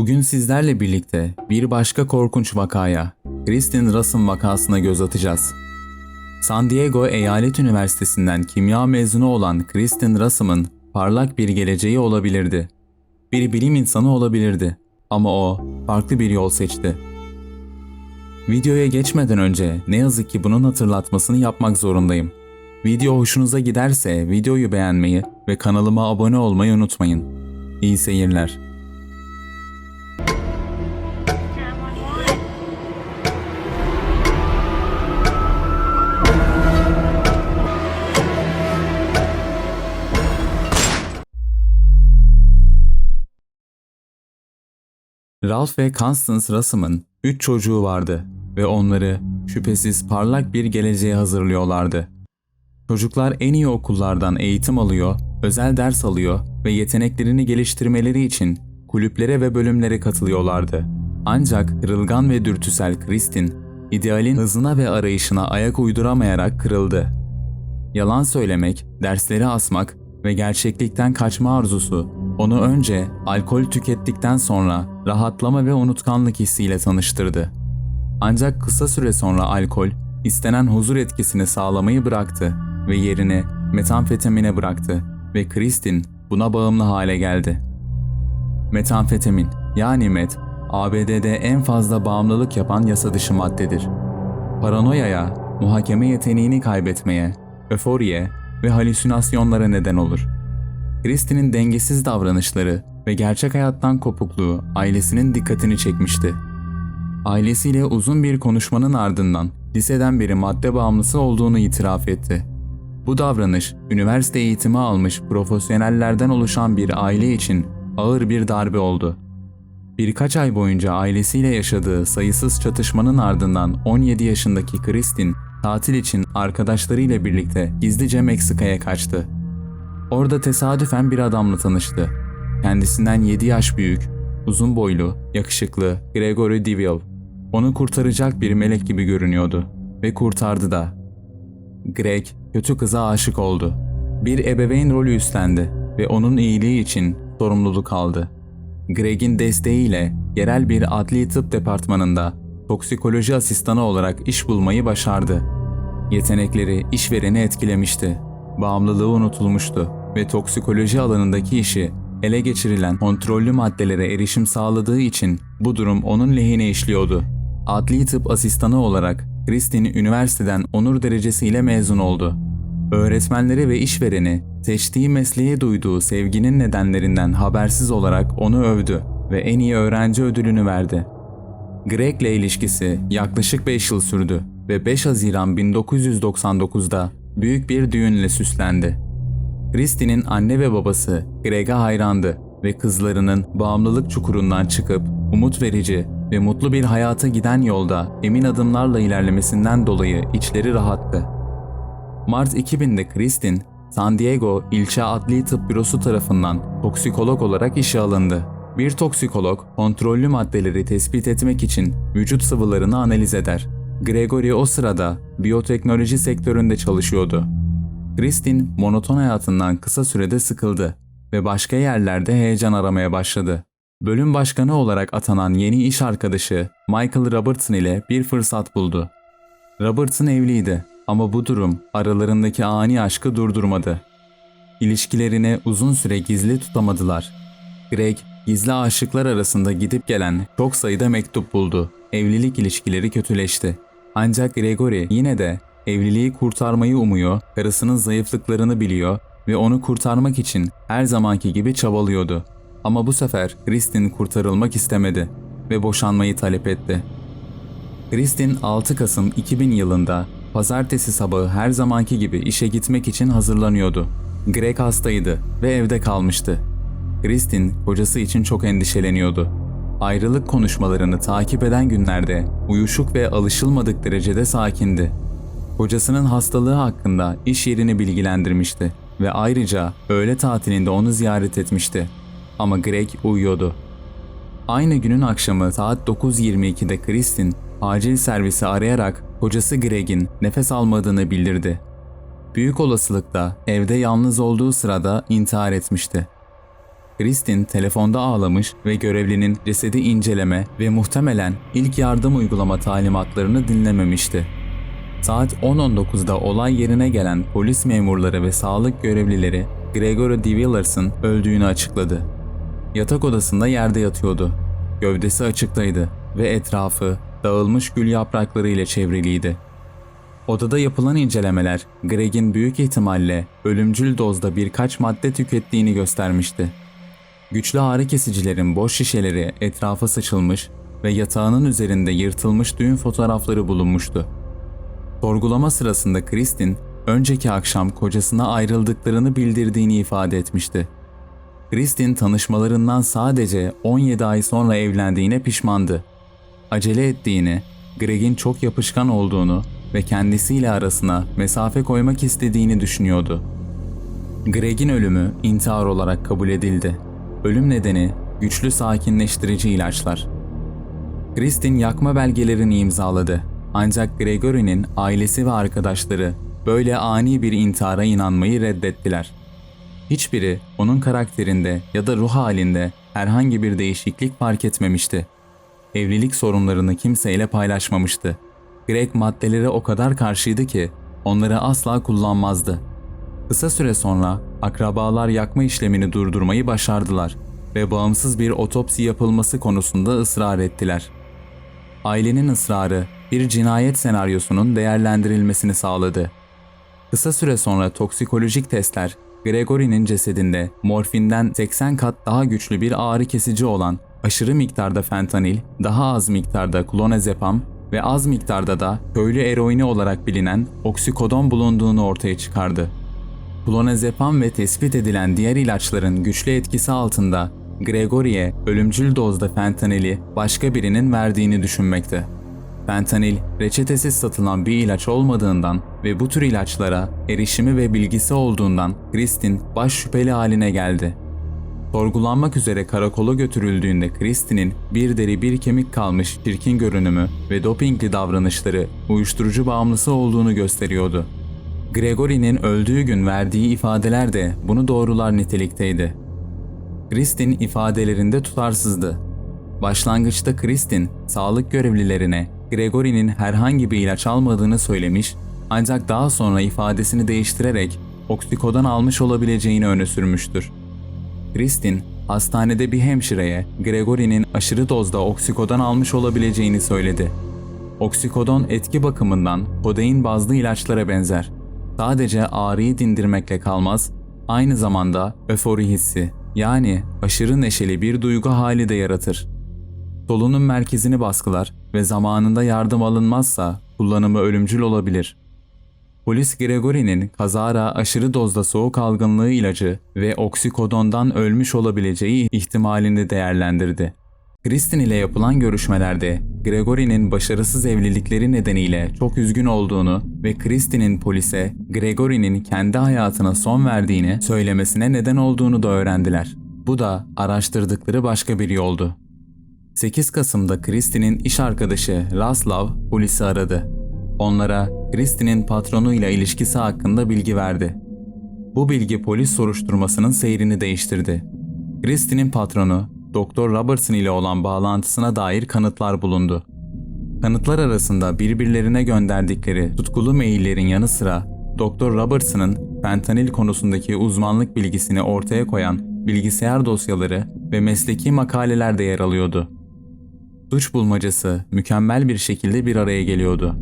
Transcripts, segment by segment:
Bugün sizlerle birlikte bir başka korkunç vakaya, Kristen Russell vakasına göz atacağız. San Diego Eyalet Üniversitesi'nden kimya mezunu olan Kristen Russell'ın parlak bir geleceği olabilirdi. Bir bilim insanı olabilirdi ama o farklı bir yol seçti. Videoya geçmeden önce ne yazık ki bunun hatırlatmasını yapmak zorundayım. Video hoşunuza giderse videoyu beğenmeyi ve kanalıma abone olmayı unutmayın. İyi seyirler. Ralph ve Constance Russell'ın 3 çocuğu vardı ve onları şüphesiz parlak bir geleceğe hazırlıyorlardı. Çocuklar en iyi okullardan eğitim alıyor, özel ders alıyor ve yeteneklerini geliştirmeleri için kulüplere ve bölümlere katılıyorlardı. Ancak kırılgan ve dürtüsel Kristen, idealin hızına ve arayışına ayak uyduramayarak kırıldı. Yalan söylemek, dersleri asmak ve gerçeklikten kaçma arzusu onu önce alkol tükettikten sonra rahatlama ve unutkanlık hissiyle tanıştırdı. Ancak kısa süre sonra alkol, istenen huzur etkisini sağlamayı bıraktı ve yerini metamfetamine bıraktı ve Kristen buna bağımlı hale geldi. Metamfetamin yani met, ABD'de en fazla bağımlılık yapan yasa dışı maddedir. Paranoyaya, muhakeme yeteneğini kaybetmeye, öforiye ve halüsinasyonlara neden olur. Kristen'in dengesiz davranışları ve gerçek hayattan kopukluğu ailesinin dikkatini çekmişti. Ailesiyle uzun bir konuşmanın ardından liseden beri madde bağımlısı olduğunu itiraf etti. Bu davranış, üniversite eğitimi almış profesyonellerden oluşan bir aile için ağır bir darbe oldu. Birkaç ay boyunca ailesiyle yaşadığı sayısız çatışmanın ardından 17 yaşındaki Kristen, tatil için arkadaşlarıyla birlikte gizlice Meksika'ya kaçtı. Orada tesadüfen bir adamla tanıştı. Kendisinden 7 yaş büyük, uzun boylu, yakışıklı Gregory DeVille. Onu kurtaracak bir melek gibi görünüyordu ve kurtardı da. Greg, kötü kıza aşık oldu. Bir ebeveyn rolü üstlendi ve onun iyiliği için sorumluluk aldı. Greg'in desteğiyle yerel bir adli tıp departmanında toksikoloji asistanı olarak iş bulmayı başardı. Yetenekleri işvereni etkilemişti. Bağımlılığı unutulmuştu ve toksikoloji alanındaki işi ele geçirilen kontrollü maddelere erişim sağladığı için bu durum onun lehine işliyordu. Adli tıp asistanı olarak Kristen üniversiteden onur derecesiyle mezun oldu. Öğretmenleri ve işvereni seçtiği mesleğe duyduğu sevginin nedenlerinden habersiz olarak onu övdü ve en iyi öğrenci ödülünü verdi. Greg'le ilişkisi yaklaşık 5 yıl sürdü ve 5 Haziran 1999'da büyük bir düğünle süslendi. Kristen'in anne ve babası Greg'e hayrandı ve kızlarının bağımlılık çukurundan çıkıp umut verici ve mutlu bir hayata giden yolda emin adımlarla ilerlemesinden dolayı içleri rahattı. Mart 2000'de Kristen, San Diego İlçe Adli Tıp Bürosu tarafından toksikolog olarak işe alındı. Bir toksikolog, kontrollü maddeleri tespit etmek için vücut sıvılarını analiz eder. Gregory o sırada biyoteknoloji sektöründe çalışıyordu. Kristen, monoton hayatından kısa sürede sıkıldı ve başka yerlerde heyecan aramaya başladı. Bölüm başkanı olarak atanan yeni iş arkadaşı Michael Robertson ile bir fırsat buldu. Robertson evliydi ama bu durum aralarındaki ani aşkı durdurmadı. İlişkilerini uzun süre gizli tutamadılar. Greg, gizli aşıklar arasında gidip gelen çok sayıda mektup buldu. Evlilik ilişkileri kötüleşti. Ancak Gregory yine de evliliği kurtarmayı umuyor, karısının zayıflıklarını biliyor ve onu kurtarmak için her zamanki gibi çabalıyordu. Ama bu sefer Kristen kurtarılmak istemedi ve boşanmayı talep etti. Kristen 6 Kasım 2000 yılında pazartesi sabahı her zamanki gibi işe gitmek için hazırlanıyordu. Greg hastaydı ve evde kalmıştı. Kristen kocası için çok endişeleniyordu. Ayrılık konuşmalarını takip eden günlerde uyuşuk ve alışılmadık derecede sakindi. Kocasının hastalığı hakkında iş yerini bilgilendirmişti ve ayrıca öğle tatilinde onu ziyaret etmişti. Ama Greg uyuyordu. Aynı günün akşamı saat 9:22'de Kristen acil servisi arayarak kocası Greg'in nefes almadığını bildirdi. Büyük olasılıkla evde yalnız olduğu sırada intihar etmişti. Kristin telefonda ağlamış ve görevlinin cesedi inceleme ve muhtemelen ilk yardım uygulama talimatlarını dinlememişti. Saat 10.19'da olay yerine gelen polis memurları ve sağlık görevlileri Gregory DeVillers'ın öldüğünü açıkladı. Yatak odasında yerde yatıyordu. Gövdesi açıktaydı ve etrafı dağılmış gül yaprakları ile çevriliydi. Odada yapılan incelemeler Greg'in büyük ihtimalle ölümcül dozda birkaç madde tükettiğini göstermişti. Güçlü ağrı kesicilerin boş şişeleri etrafa saçılmış ve yatağının üzerinde yırtılmış düğün fotoğrafları bulunmuştu. Sorgulama sırasında Kristin, önceki akşam kocasına ayrıldıklarını bildirdiğini ifade etmişti. Kristin tanışmalarından sadece 17 ay sonra evlendiğine pişmandı. Acele ettiğini, Greg'in çok yapışkan olduğunu ve kendisiyle arasına mesafe koymak istediğini düşünüyordu. Greg'in ölümü intihar olarak kabul edildi. Ölüm nedeni güçlü sakinleştirici ilaçlar. Kristin yakma belgelerini imzaladı. Ancak Gregory'nin ailesi ve arkadaşları böyle ani bir intihara inanmayı reddettiler. Hiçbiri onun karakterinde ya da ruh halinde herhangi bir değişiklik fark etmemişti. Evlilik sorunlarını kimseyle paylaşmamıştı. Greg maddelere o kadar karşıydı ki onları asla kullanmazdı. Kısa süre sonra akrabalar yakma işlemini durdurmayı başardılar ve bağımsız bir otopsi yapılması konusunda ısrar ettiler. Ailenin ısrarı bir cinayet senaryosunun değerlendirilmesini sağladı. Kısa süre sonra toksikolojik testler Gregory'nin cesedinde morfinden 80 kat daha güçlü bir ağrı kesici olan aşırı miktarda fentanil, daha az miktarda klonazepam ve az miktarda da köylü eroini olarak bilinen oksikodon bulunduğunu ortaya çıkardı. Klonazepam ve tespit edilen diğer ilaçların güçlü etkisi altında Gregory'e ölümcül dozda fentanili başka birinin verdiğini düşünmekte. Fentanil, reçetesiz satılan bir ilaç olmadığından ve bu tür ilaçlara erişimi ve bilgisi olduğundan Kristin baş şüpheli haline geldi. Sorgulanmak üzere karakola götürüldüğünde Kristin'in bir deri bir kemik kalmış çirkin görünümü ve dopingli davranışları uyuşturucu bağımlısı olduğunu gösteriyordu. Gregory'nin öldüğü gün verdiği ifadeler de bunu doğrular nitelikteydi. Kristin ifadelerinde tutarsızdı. Başlangıçta Kristin, sağlık görevlilerine Gregory'nin herhangi bir ilaç almadığını söylemiş, ancak daha sonra ifadesini değiştirerek oksikodan almış olabileceğini öne sürmüştür. Kristin, hastanede bir hemşireye Gregory'nin aşırı dozda oksikodan almış olabileceğini söyledi. Oksikodon etki bakımından kodein bazlı ilaçlara benzer. Sadece ağrıyı dindirmekle kalmaz, aynı zamanda öfori hissi, yani aşırı neşeli bir duygu hali de yaratır. Solunum merkezini baskılar ve zamanında yardım alınmazsa kullanımı ölümcül olabilir. Polis Gregory'nin kazara aşırı dozda soğuk algınlığı ilacı ve oksikodondan ölmüş olabileceği ihtimalini değerlendirdi. Kristin ile yapılan görüşmelerde Gregory'nin başarısız evlilikleri nedeniyle çok üzgün olduğunu ve Kristin'in polise Gregory'nin kendi hayatına son verdiğini söylemesine neden olduğunu da öğrendiler. Bu da araştırdıkları başka bir yoldu. 8 Kasım'da Kristin'in iş arkadaşı Raslav polisi aradı. Onlara Kristin'in patronuyla ilişkisi hakkında bilgi verdi. Bu bilgi polis soruşturmasının seyrini değiştirdi. Kristin'in patronu Doktor Robertson ile olan bağlantısına dair kanıtlar bulundu. Kanıtlar arasında birbirlerine gönderdikleri tutkulu maillerin yanı sıra Doktor Robertson'ın fentanil konusundaki uzmanlık bilgisini ortaya koyan bilgisayar dosyaları ve mesleki makaleler de yer alıyordu. Suç bulmacası mükemmel bir şekilde bir araya geliyordu.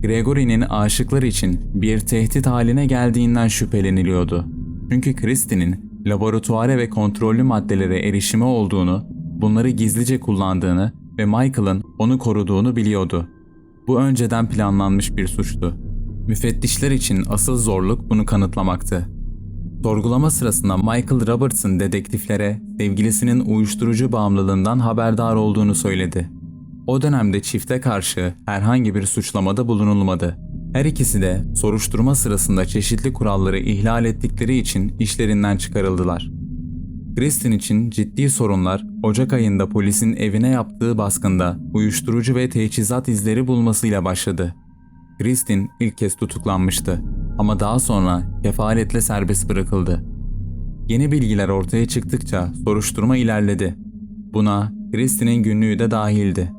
Gregory'nin aşıklar için bir tehdit haline geldiğinden şüpheleniliyordu. Çünkü Kristin'in laboratuvara ve kontrollü maddelere erişimi olduğunu, bunları gizlice kullandığını ve Michael'ın onu koruduğunu biliyordu. Bu önceden planlanmış bir suçtu. Müfettişler için asıl zorluk bunu kanıtlamaktı. Sorgulama sırasında Michael Robertson dedektiflere sevgilisinin uyuşturucu bağımlılığından haberdar olduğunu söyledi. O dönemde çifte karşı herhangi bir suçlamada bulunulmadı. Her ikisi de soruşturma sırasında çeşitli kuralları ihlal ettikleri için işlerinden çıkarıldılar. Kristin için ciddi sorunlar Ocak ayında polisin evine yaptığı baskında uyuşturucu ve teçhizat izleri bulmasıyla başladı. Kristin ilk kez tutuklanmıştı ama daha sonra kefaletle serbest bırakıldı. Yeni bilgiler ortaya çıktıkça soruşturma ilerledi. Buna Christie'nin günlüğü de dahildi.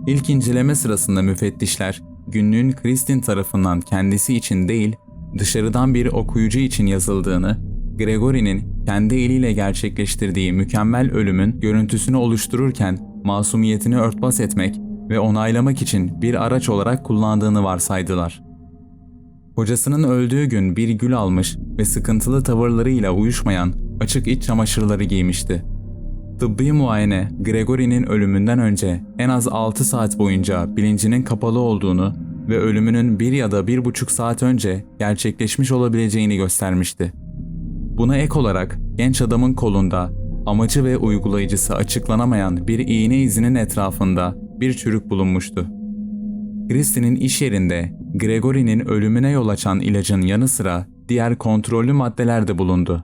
İlk inceleme sırasında müfettişler, günlüğün Christine tarafından kendisi için değil, dışarıdan bir okuyucu için yazıldığını, Gregory'nin kendi eliyle gerçekleştirdiği mükemmel ölümün görüntüsünü oluştururken masumiyetini örtbas etmek ve onaylamak için bir araç olarak kullandığını varsaydılar. Kocasının öldüğü gün bir gül almış ve sıkıntılı tavırlarıyla uyuşmayan açık iç çamaşırları giymişti. Tıbbi muayene, Gregory'nin ölümünden önce en az 6 saat boyunca bilincinin kapalı olduğunu ve ölümünün 1 ya da 1,5 saat önce gerçekleşmiş olabileceğini göstermişti. Buna ek olarak genç adamın kolunda amacı ve uygulayıcısı açıklanamayan bir iğne izinin etrafında bir çürük bulunmuştu. Christie'nin iş yerinde Gregory'nin ölümüne yol açan ilacın yanı sıra diğer kontrollü maddeler de bulundu.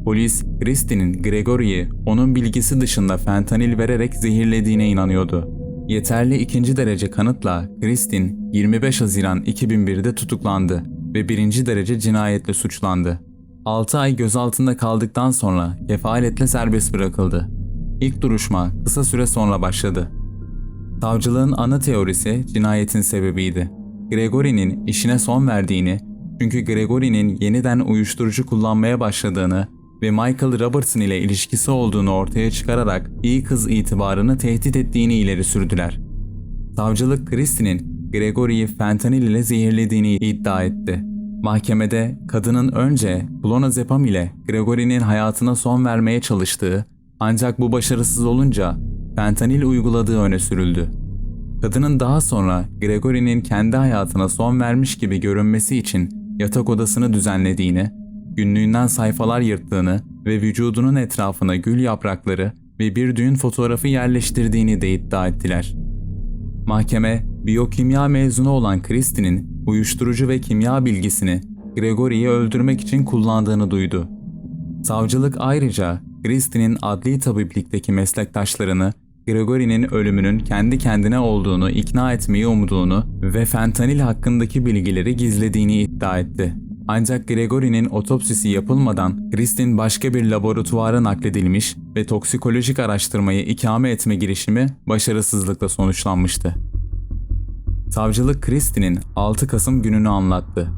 Polis, Christie'nin Gregory'yi onun bilgisi dışında fentanil vererek zehirlediğine inanıyordu. Yeterli ikinci derece kanıtla Christine 25 Haziran 2001'de tutuklandı ve birinci derece cinayetle suçlandı. 6 ay gözaltında kaldıktan sonra kefaletle serbest bırakıldı. İlk duruşma kısa süre sonra başladı. Savcılığın ana teorisi cinayetin sebebiydi. Gregory'nin işine son verdiğini, çünkü Gregory'nin yeniden uyuşturucu kullanmaya başladığını ve Michael Robertson ile ilişkisi olduğunu ortaya çıkararak iyi kız itibarını tehdit ettiğini ileri sürdüler. Savcılık Christie'nin Gregory'yi fentanil ile zehirlediğini iddia etti. Mahkemede kadının önce clonazepam ile Gregory'nin hayatına son vermeye çalıştığı, ancak bu başarısız olunca fentanil uyguladığı öne sürüldü. Kadının daha sonra Gregory'nin kendi hayatına son vermiş gibi görünmesi için yatak odasını düzenlediğini, günlüğünden sayfalar yırttığını ve vücudunun etrafına gül yaprakları ve bir düğün fotoğrafı yerleştirdiğini de iddia ettiler. Mahkeme, biyokimya mezunu olan Christie'nin uyuşturucu ve kimya bilgisini Gregory'yi öldürmek için kullandığını duydu. Savcılık ayrıca Christie'nin adli tabiplikteki meslektaşlarını Gregory'nin ölümünün kendi kendine olduğunu ikna etmeyi umduğunu ve fentanil hakkındaki bilgileri gizlediğini iddia etti. Ancak Gregory'nin otopsisi yapılmadan Christine başka bir laboratuvara nakledilmiş ve toksikolojik araştırmayı ikame etme girişimi başarısızlıkla sonuçlanmıştı. Savcılık Christie'nin 6 Kasım gününü anlattı.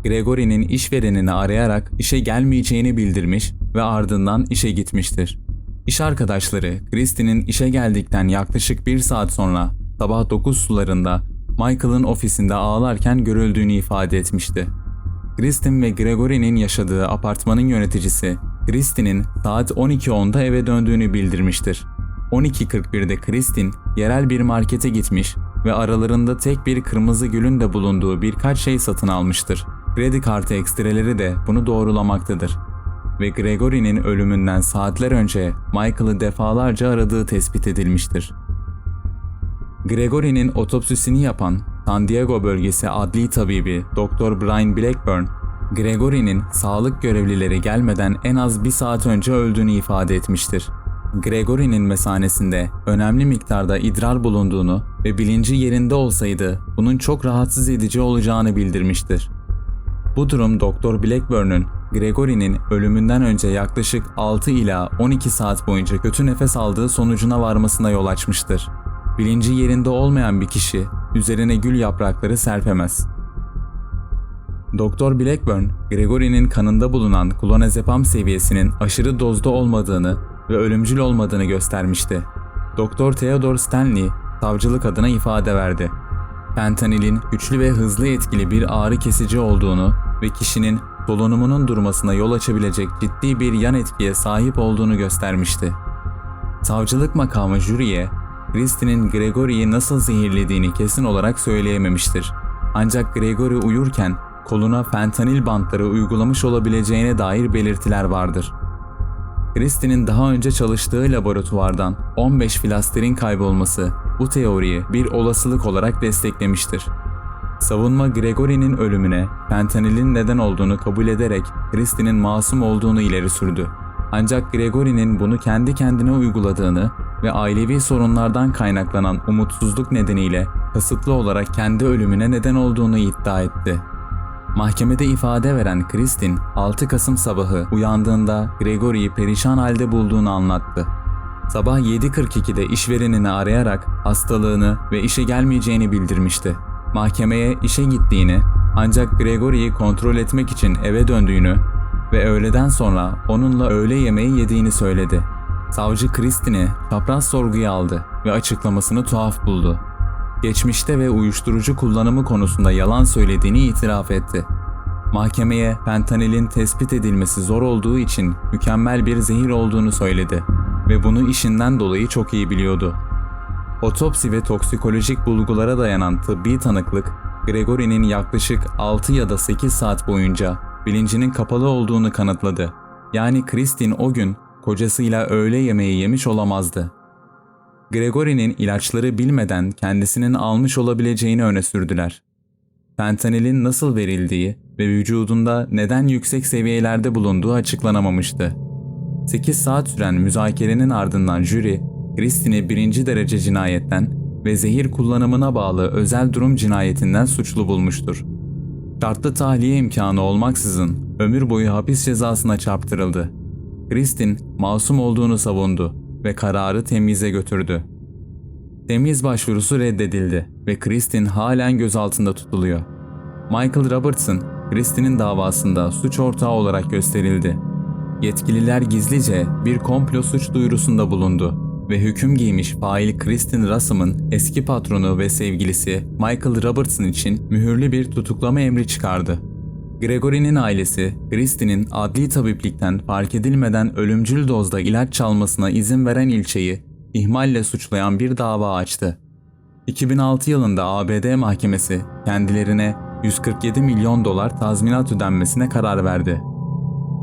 Gregory'nin işverenini arayarak işe gelmeyeceğini bildirmiş ve ardından işe gitmiştir. İş arkadaşları Christie'nin işe geldikten yaklaşık 1 saat sonra sabah 9 sularında Michael'ın ofisinde ağlarken görüldüğünü ifade etmişti. Christine ve Gregory'nin yaşadığı apartmanın yöneticisi Christie'nin saat 12.10'da eve döndüğünü bildirmiştir. 12.41'de Christine yerel bir markete gitmiş ve aralarında tek bir kırmızı gülün de bulunduğu birkaç şey satın almıştır. Kredi kartı ekstreleri de bunu doğrulamaktadır. Ve Gregory'nin ölümünden saatler önce Michael'ı defalarca aradığı tespit edilmiştir. Gregory'nin otopsisini yapan San Diego bölgesi adli tabibi Dr. Brian Blackburn, Gregory'nin sağlık görevlileri gelmeden en az 1 saat önce öldüğünü ifade etmiştir. Gregory'nin mesanesinde önemli miktarda idrar bulunduğunu ve bilinci yerinde olsaydı bunun çok rahatsız edici olacağını bildirmiştir. Bu durum Dr. Blackburn'un Gregory'nin ölümünden önce yaklaşık 6 ila 12 saat boyunca kötü nefes aldığı sonucuna varmasına yol açmıştır. Bilinci yerinde olmayan bir kişi üzerine gül yaprakları serpemez. Dr. Blackburn, Gregory'nin kanında bulunan clonazepam seviyesinin aşırı dozda olmadığını ve ölümcül olmadığını göstermişti. Dr. Theodore Stanley, savcılık adına ifade verdi. Fentanilin güçlü ve hızlı etkili bir ağrı kesici olduğunu ve kişinin solunumunun durmasına yol açabilecek ciddi bir yan etkiye sahip olduğunu göstermişti. Savcılık makamı jüriye, Christie'nin Gregory'yi nasıl zehirlediğini kesin olarak söyleyememiştir. Ancak Gregory uyurken koluna fentanil bantları uygulamış olabileceğine dair belirtiler vardır. Christie'nin daha önce çalıştığı laboratuvardan 15 filasterin kaybolması bu teoriyi bir olasılık olarak desteklemiştir. Savunma Gregory'nin ölümüne fentanilin neden olduğunu kabul ederek Christie'nin masum olduğunu ileri sürdü. Ancak Gregory'nin bunu kendi kendine uyguladığını ve ailevi sorunlardan kaynaklanan umutsuzluk nedeniyle kasıtlı olarak kendi ölümüne neden olduğunu iddia etti. Mahkemede ifade veren Kristin, 6 Kasım sabahı uyandığında Gregory'yi perişan halde bulduğunu anlattı. Sabah 7:42'de işverenini arayarak hastalığını ve işe gelmeyeceğini bildirmişti. Mahkemeye işe gittiğini, ancak Gregory'yi kontrol etmek için eve döndüğünü ve öğleden sonra onunla öğle yemeği yediğini söyledi. Savcı Kristin'i çapraz sorguya aldı ve açıklamasını tuhaf buldu. Geçmişte ve uyuşturucu kullanımı konusunda yalan söylediğini itiraf etti. Mahkemeye fentanilin tespit edilmesi zor olduğu için mükemmel bir zehir olduğunu söyledi ve bunu işinden dolayı çok iyi biliyordu. Otopsi ve toksikolojik bulgulara dayanan tıbbi tanıklık, Gregory'nin yaklaşık 6 ya da 8 saat boyunca bilincinin kapalı olduğunu kanıtladı. Yani Kristin o gün kocasıyla öğle yemeği yemiş olamazdı. Gregory'nin ilaçları bilmeden kendisinin almış olabileceğini öne sürdüler. Fentanilin nasıl verildiği ve vücudunda neden yüksek seviyelerde bulunduğu açıklanamamıştı. 8 saat süren müzakerenin ardından jüri, Kristin'i 1. derece cinayetten ve zehir kullanımına bağlı özel durum cinayetinden suçlu bulmuştur. Şartlı tahliye imkanı olmaksızın ömür boyu hapis cezasına çarptırıldı. Kristin masum olduğunu savundu ve kararı temyize götürdü. Temyiz başvurusu reddedildi ve Kristin halen gözaltında tutuluyor. Michael Robertson, Kristin'in davasında suç ortağı olarak gösterildi. Yetkililer gizlice bir komplo suç duyurusunda bulundu ve hüküm giymiş fail Kristin Rassum'un eski patronu ve sevgilisi Michael Robertson için mühürlü bir tutuklama emri çıkardı. Gregory'nin ailesi, Kristin'in adli tabiplikten fark edilmeden ölümcül dozda ilaç çalmasına izin veren ilçeyi ihmalle suçlayan bir dava açtı. 2006 yılında ABD mahkemesi kendilerine $147 milyon tazminat ödenmesine karar verdi.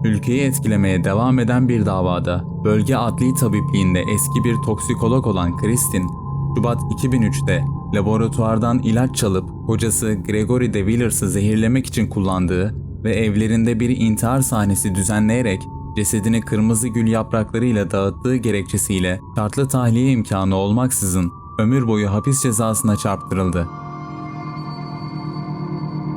Ülkeyi etkilemeye devam eden bir davada bölge adli tabipliğinde eski bir toksikolog olan Kristin, Şubat 2003'te laboratuvardan ilaç çalıp kocası Gregory de Villers'ı zehirlemek için kullandığı ve evlerinde bir intihar sahnesi düzenleyerek cesedini kırmızı gül yapraklarıyla dağıttığı gerekçesiyle şartlı tahliye imkanı olmaksızın ömür boyu hapis cezasına çarptırıldı.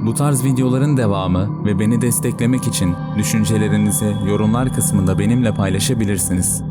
Bu tarz videoların devamı ve beni desteklemek için düşüncelerinizi yorumlar kısmında benimle paylaşabilirsiniz.